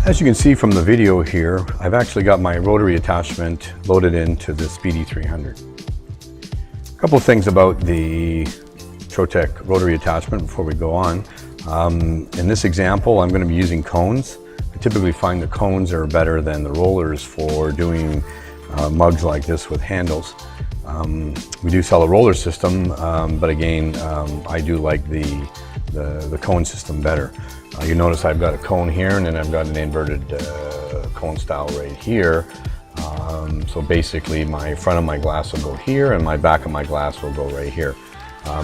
As you can see from the video here, I've actually got my rotary attachment loaded into this BD300. A couple of things about the Trotec rotary attachment before we go on. In this example, I'm going to be using cones. I typically find the cones are better than the rollers for doing mugs like this with handles. We do sell a roller system, but again, I do like the cone system better. You notice I've got a cone here, and then I've got an inverted cone style right here. So basically my front of my glass will go here and my back of my glass will go right here.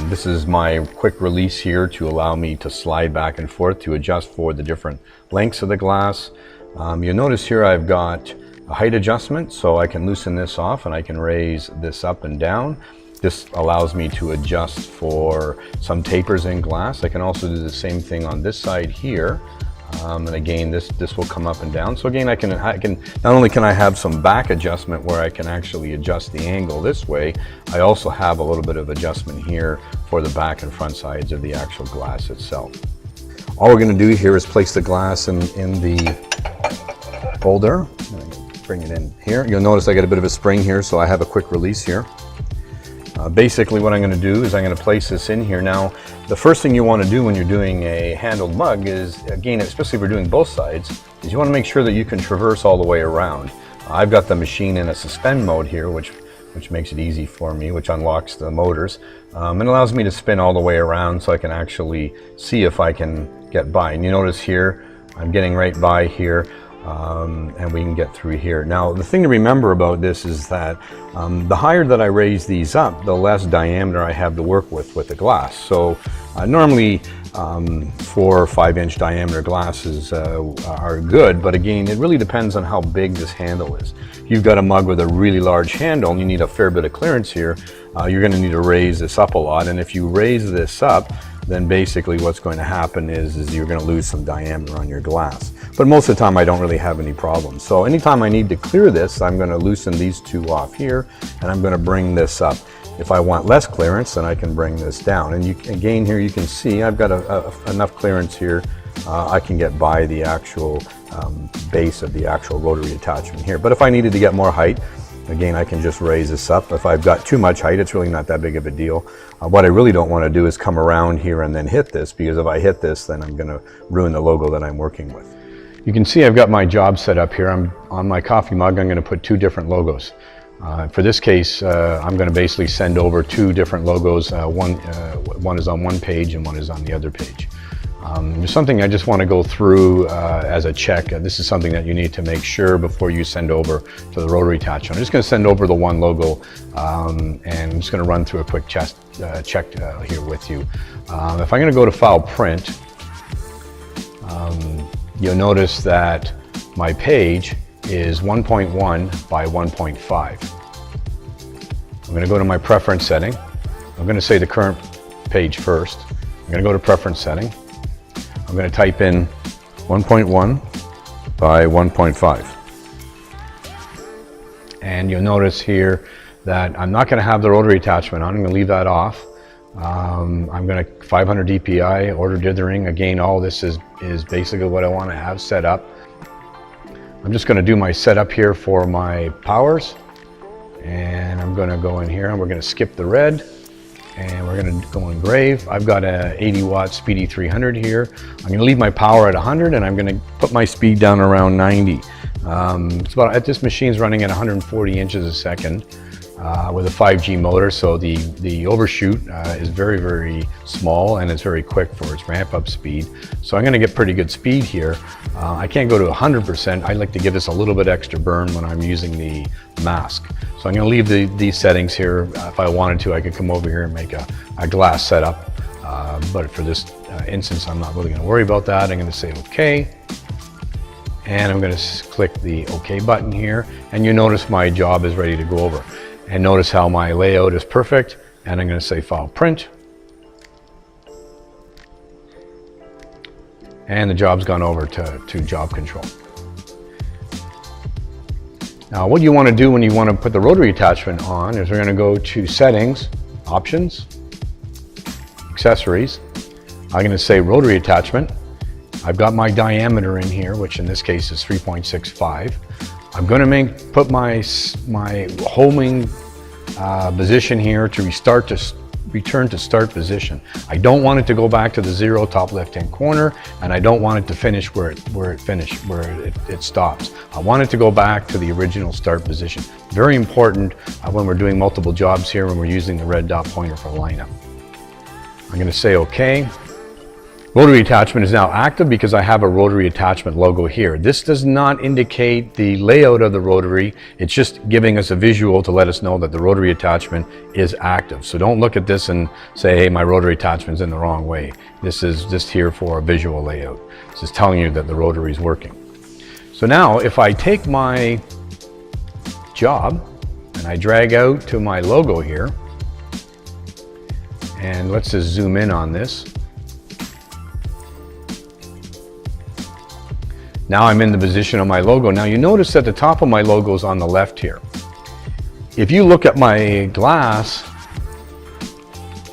This is my quick release here to allow me to slide back and forth to adjust for the different lengths of the glass. You'll notice here I've got a height adjustment, so I can loosen this off and I can raise this up and down. This allows me to adjust for some tapers in glass. I can also do the same thing on this side here. And again, this will come up and down. So again, I can not only can I have some back adjustment where I can actually adjust the angle this way, I also have a little bit of adjustment here for the back and front sides of the actual glass itself. All we're going to do here is place the glass in the holder. Bring it in here. You'll notice I got a bit of a spring here, so I have a quick release here. Basically what I'm going to do is I'm going to place this in here. Now, the first thing you want to do when you're doing a handled mug is, again, especially if we're doing both sides, is you want to make sure that you can traverse all the way around. I've got the machine in a suspend mode here, which makes it easy for me, which unlocks the motors, and allows me to spin all the way around so I can actually see if I can get by. And you notice here, I'm getting right by here. And we can get through here. Now, the thing to remember about this is that the higher that I raise these up, the less diameter I have to work with the glass. So normally 4 or 5 inch diameter glasses are good, but again, it really depends on how big this handle is. If you've got a mug with a really large handle and you need a fair bit of clearance here, you're going to need to raise this up a lot. And if you raise this up, then basically what's going to happen is you're going to lose some diameter on your glass. But most of the time I don't really have any problems. So anytime I need to clear this, I'm going to loosen these two off here and I'm going to bring this up. If I want less clearance, then I can bring this down. And again, here you can see I've got enough clearance here. I can get by the actual base of the actual rotary attachment here. But if I needed to get more height, again, I can just raise this up. If I've got too much height, it's really not that big of a deal. What I really don't want to do is come around here and then hit this, because if I hit this, then I'm going to ruin the logo that I'm working with. You can see I've got my job set up here. On my coffee mug, I'm going to put 2 different logos. For this case, I'm going to basically send over 2 different logos. One is on one page and one is on the other page. There's something I just want to go through as a check. This is something that you need to make sure before you send over to the rotary attachment. I'm just going to send over the one logo and I'm just going to run through a quick check here with you. If I'm going to go to File Print, you'll notice that my page is 1.1 by 1.5. I'm going to go to my preference setting. I'm going to say the current page first. I'm going to go to preference setting. I'm going to type in 1.1 by 1.5. And you'll notice here that I'm not going to have the rotary attachment on. I'm going to leave that off. I'm going to 500 DPI, order dithering. Again, all this is basically what I want to have set up. I'm just going to do my setup here for my powers. And I'm going to go in here and we're going to skip the red. And we're going to go engrave. I've got a 80 watt Speedy 300 here. I'm going to leave my power at 100 and I'm going to put my speed down around 90. This machine's running at 140 inches a second with a 5G motor, so the overshoot is very, very small and it's very quick for its ramp up speed. So I'm going to get pretty good speed here. I can't go to 100%. I like to give this a little bit extra burn when I'm using the mask. So I'm going to leave these settings here. If I wanted to, I could come over here and make a glass setup. But for this instance, I'm not really going to worry about that. I'm going to say OK. And I'm going to click the OK button here. And you notice my job is ready to go over. And notice how my layout is perfect. And I'm going to say File Print. And the job's gone over to Job Control. Now what you want to do when you want to put the rotary attachment on is we're going to go to Settings, Options, Accessories. I'm going to say Rotary Attachment. I've got my diameter in here, which in this case is 3.65. I'm going to put my homing position here to return to start position. I don't want it to go back to the 0 top left-hand corner, and I don't want it to finish where it stops. I want it to go back to the original start position. Very important when we're doing multiple jobs here when we're using the red dot pointer for lineup. I'm going to say OK. Rotary attachment is now active because I have a rotary attachment logo here. This does not indicate the layout of the rotary. It's just giving us a visual to let us know that the rotary attachment is active. So don't look at this and say, hey, my rotary attachment's in the wrong way. This is just here for a visual layout. This is telling you that the rotary is working. So now if I take my job and I drag out to my logo here, and let's just zoom in on this. Now I'm in the position of my logo. Now you notice that the top of my logo is on the left here. If you look at my glass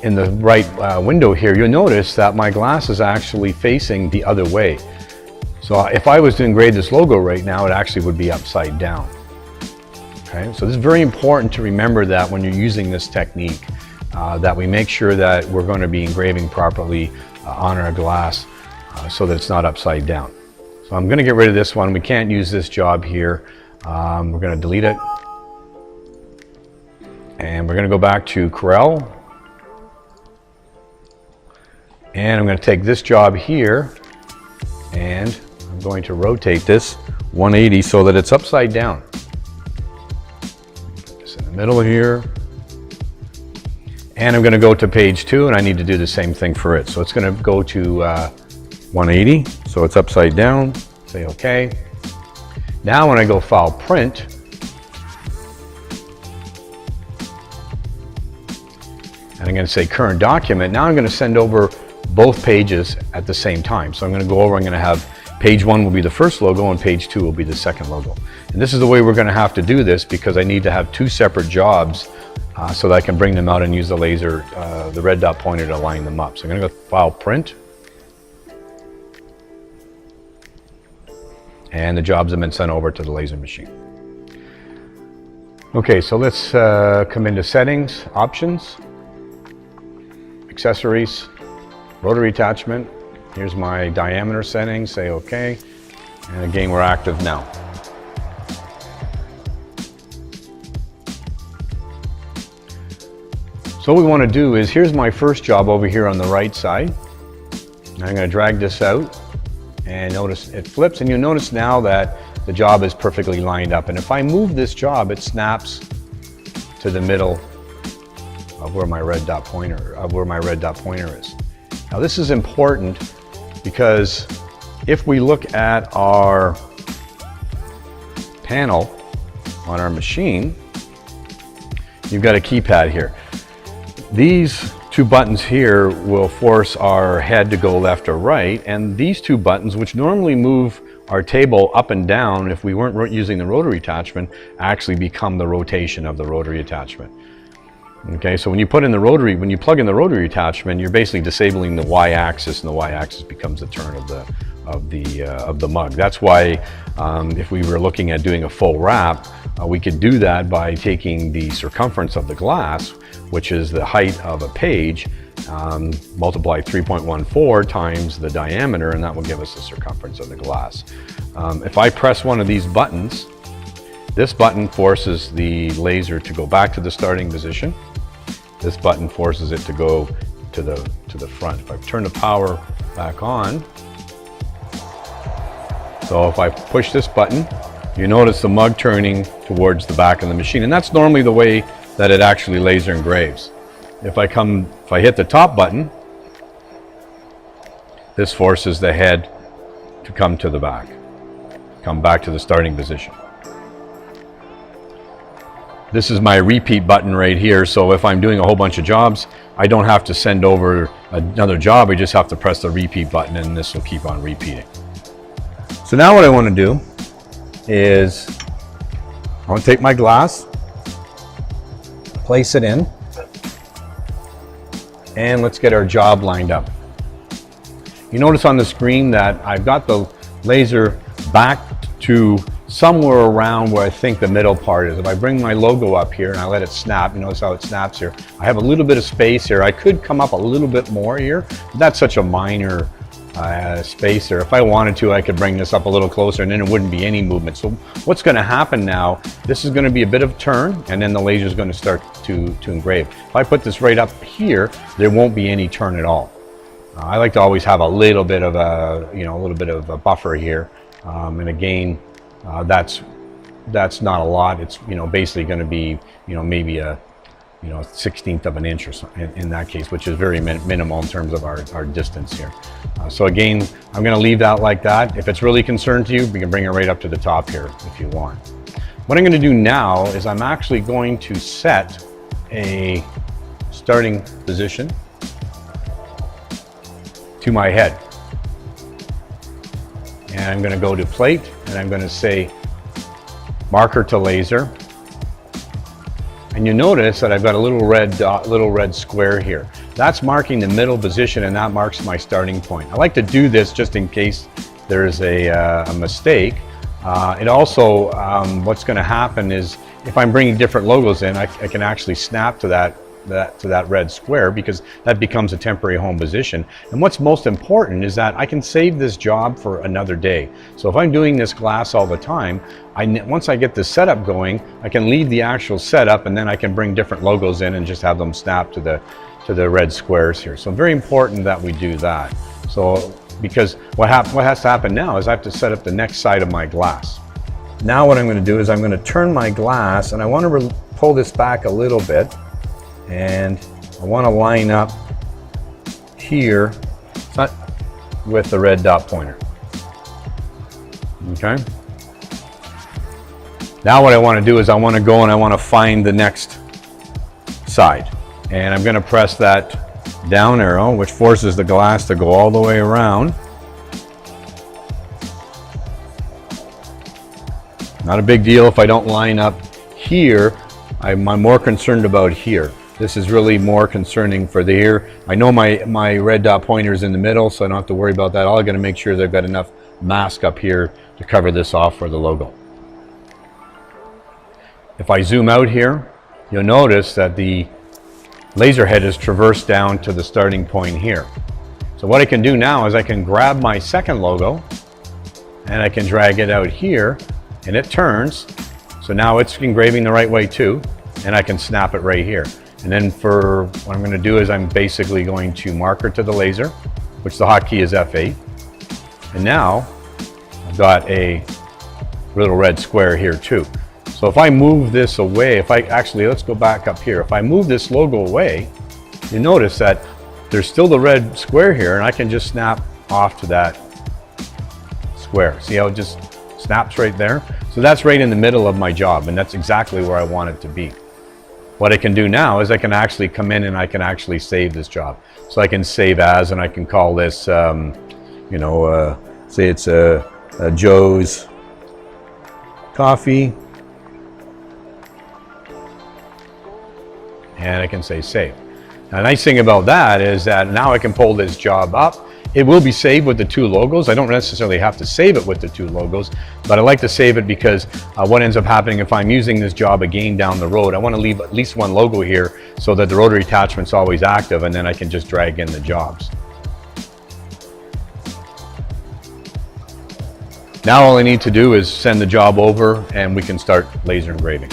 in the right window here, you'll notice that my glass is actually facing the other way. So if I was to engrave this logo right now, it actually would be upside down. Okay, so this is very important to remember that when you're using this technique, that we make sure that we're going to be engraving properly on our glass so that it's not upside down. So I'm going to get rid of this one. We can't use this job here. We're going to delete it. And we're going to go back to Corel. And I'm going to take this job here and I'm going to rotate this 180 so that it's upside down. Put this in the middle here. And I'm going to go to page 2 and I need to do the same thing for it. So it's going to go to 180, so it's upside down. Say OK. Now when I go File, Print, and I'm going to say Current Document, now I'm going to send over both pages at the same time. So I'm going to go over, I'm going to have page 1 will be the first logo and page 2 will be the second logo. And this is the way we're going to have to do this because I need to have 2 separate jobs so that I can bring them out and use the laser, the red dot pointer to line them up. So I'm going to go File, Print. And the jobs have been sent over to the laser machine. Okay, so let's come into Settings, Options, Accessories, Rotary Attachment. Here's my diameter setting, say OK. And again, we're active now. So what we want to do is, here's my first job over here on the right side. I'm going to drag this out. And notice it flips, and you'll notice now that the job is perfectly lined up. And if I move this job, it snaps to the middle of where my red dot pointer is. Now this is important because if we look at our panel on our machine, you've got a keypad here. These 2 buttons here will force our head to go left or right, and these 2 buttons, which normally move our table up and down if we weren't using the rotary attachment, actually become the rotation of the rotary attachment. Okay, so when you plug in the rotary attachment, you're basically disabling the y-axis, and the y-axis becomes the turn of the mug. That's why if we were looking at doing a full wrap, we could do that by taking the circumference of the glass, which is the height of a page, multiply 3.14 times the diameter, and that will give us the circumference of the glass. If I press one of these buttons, this button forces the laser to go back to the starting position. This button forces it to go to the front. If I turn the power back on, so if I push this button, you notice the mug turning towards the back of the machine, and that's normally the way that it actually laser engraves. If I hit the top button, this forces the head to come to the back, come back to the starting position. This is my repeat button right here, so if I'm doing a whole bunch of jobs, I don't have to send over another job, I just have to press the repeat button and this will keep on repeating. So now what I want to do is, I want to take my glass, place it in, and let's get our job lined up. You notice on the screen that I've got the laser back to somewhere around where I think the middle part is. If I bring my logo up here and I let it snap, you notice how it snaps here. I have a little bit of space here. I could come up a little bit more here, but that's such a minor space there. If I wanted to, I could bring this up a little closer and then it wouldn't be any movement. So what's going to happen now, this is going to be a bit of turn and then the laser is going to start to engrave. If I put this right up here, there won't be any turn at all. I like to always have a little bit of a buffer here. And again, that's not a lot. It's basically going to be maybe a 1/16 of an inch or something in that case, which is very minimal in terms of our distance here. So again, I'm going to leave that like that. If it's really concerned to you, we can bring it right up to the top here if you want. What I'm going to do now is I'm actually going to set a starting position to my head. And I'm going to go to plate and I'm going to say marker to laser. And you notice that I've got a little red dot, little red square here. That's marking the middle position and that marks my starting point. I like to do this just in case there's a mistake. It also, what's going to happen is if I'm bringing different logos in, I can actually snap to that red square because that becomes a temporary home position. And what's most important is that I can save this job for another day. So if I'm doing this glass all the time, once I get the setup going, I can leave the actual setup and then I can bring different logos in and just have them snap to the red squares here. So very important that we do that. So because what has to happen now is I have to set up the next side of my glass. Now what I'm going to do is I'm going to turn my glass and I want to pull this back a little bit. And I want to line up here with the red dot pointer. Okay. Now what I want to do is I want to go and I want to find the next side. And I'm going to press that down arrow, which forces the glass to go all the way around. Not a big deal if I don't line up here. I'm more concerned about here. This is really more concerning for the here. I know my red dot pointer is in the middle, so I don't have to worry about that. All I got to make sure they've got enough mask up here to cover this off for the logo. If I zoom out here, you'll notice that the laser head is traversed down to the starting point here. So what I can do now is I can grab my second logo and I can drag it out here and it turns. So now it's engraving the right way too, and I can snap it right here. And then for what I'm going to do is I'm basically going to marker to the laser, which the hotkey is F8. And now I've got a little red square here too. So if I move this away, let's go back up here. If I move this logo away, you notice that there's still the red square here and I can just snap off to that square. See how it just snaps right there? So that's right in the middle of my job and that's exactly where I want it to be. What I can do now is I can actually come in and I can actually save this job. So I can save as, and I can call this, say it's a Joe's Coffee. And I can say save. Now, the nice thing about that is that now I can pull this job up. It will be saved with the two logos. I don't necessarily have to save it with the two logos, but I like to save it because what ends up happening if I'm using this job again down the road, I want to leave at least one logo here so that the rotary attachment's always active and then I can just drag in the jobs. Now all I need to do is send the job over and we can start laser engraving.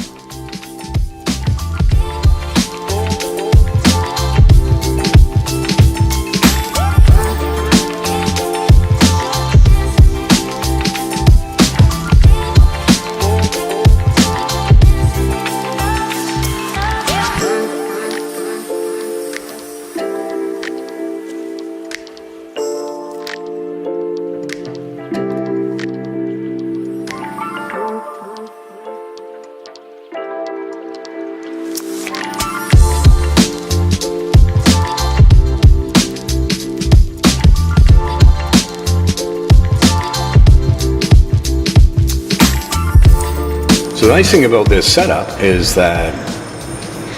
So the nice thing about this setup is that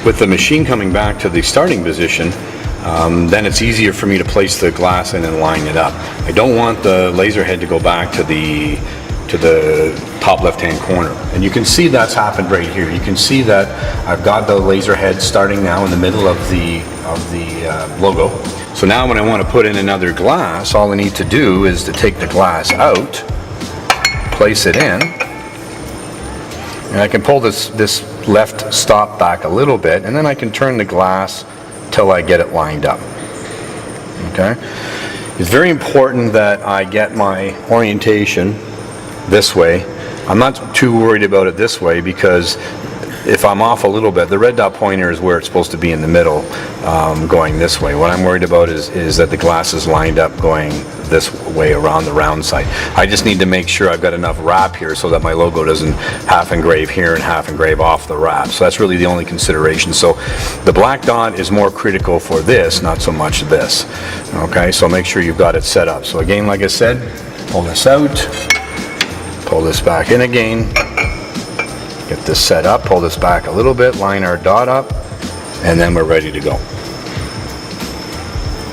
with the machine coming back to the starting position, then it's easier for me to place the glass in and line it up. I don't want the laser head to go back to the top left-hand corner. And you can see that's happened right here. You can see that I've got the laser head starting now in the middle of the logo. So now when I want to put in another glass, all I need to do is to take the glass out, place it in, and I can pull this left stop back a little bit, and then I can turn the glass till I get it lined up. Okay? It's very important that I get my orientation this way. I'm not too worried about it this way, because if I'm off a little bit, the red dot pointer is where it's supposed to be in the middle, going this way. What I'm worried about is that the glass is lined up going this way around the round side. I just need to make sure I've got enough wrap here so that my logo doesn't half engrave here and half engrave off the wrap. So that's really the only consideration. So the black dot is more critical for this, not so much this. Okay, so make sure you've got it set up. So again, like I said, pull this out, pull this back in again, get this set up, pull this back a little bit, line our dot up, and then we're ready to go.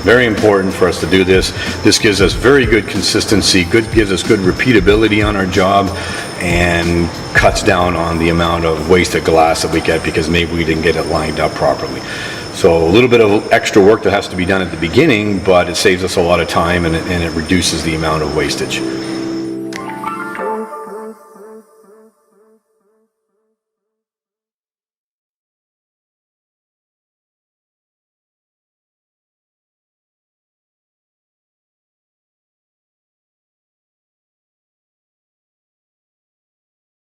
Very important for us to do this. This gives us very good consistency, gives us good repeatability on our job, and cuts down on the amount of wasted glass that we get because maybe we didn't get it lined up properly. So a little bit of extra work that has to be done at the beginning, but it saves us a lot of time, and it reduces the amount of wastage.